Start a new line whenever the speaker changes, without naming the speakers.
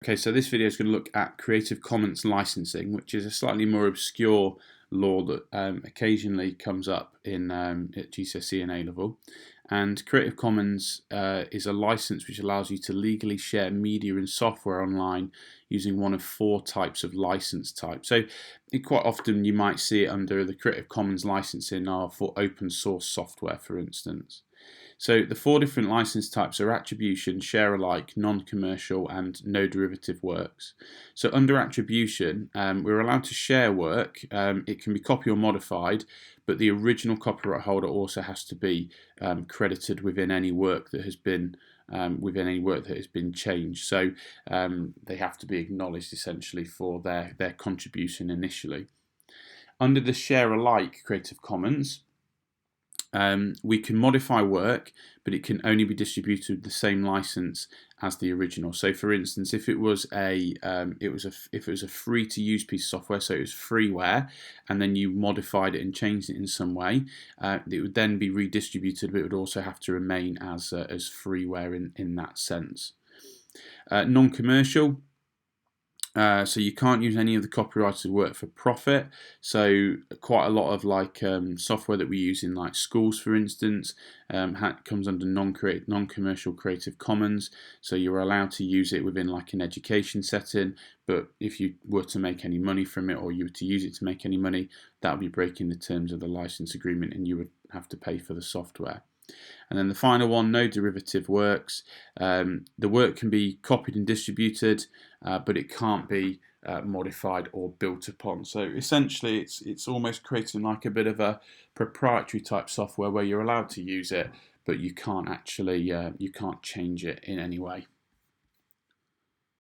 Okay, so this video is going to look at Creative Commons licensing, which is a slightly more obscure law that occasionally comes up in at GCSE and A-level. And Creative Commons is a license which allows you to legally share media and software online using one of 4 types of license type. So quite often you might see it under the Creative Commons licensing are for open source software, for instance. So the 4 different license types are attribution, share alike, non-commercial and no derivative works. So under attribution, we're allowed to share work. It can be copied or modified, but the original copyright holder also has to be credited within any work that has been changed. So they have to be acknowledged essentially for their contribution initially. Under the share alike Creative Commons, we can modify work, but it can only be distributed with the same license as the original. So, for instance, if it was a free-to-use piece of software, so it was freeware, and then you modified it and changed it in some way, it would then be redistributed, but it would also have to remain as freeware in that sense. Non-commercial. So you can't use any of the copyrighted work for profit. So quite a lot of software that we use in like schools, for instance, comes under non-commercial Creative Commons. So you're allowed to use it within like an education setting, but if you were to make any money from it, or you were to use it to make any money, that would be breaking the terms of the license agreement, and you would have to pay for the software. And then the final one, no derivative works. The work can be copied and distributed, but it can't be modified or built upon. So essentially, it's almost creating like a bit of a proprietary type software where you're allowed to use it, but you can't actually you can't change it in any way.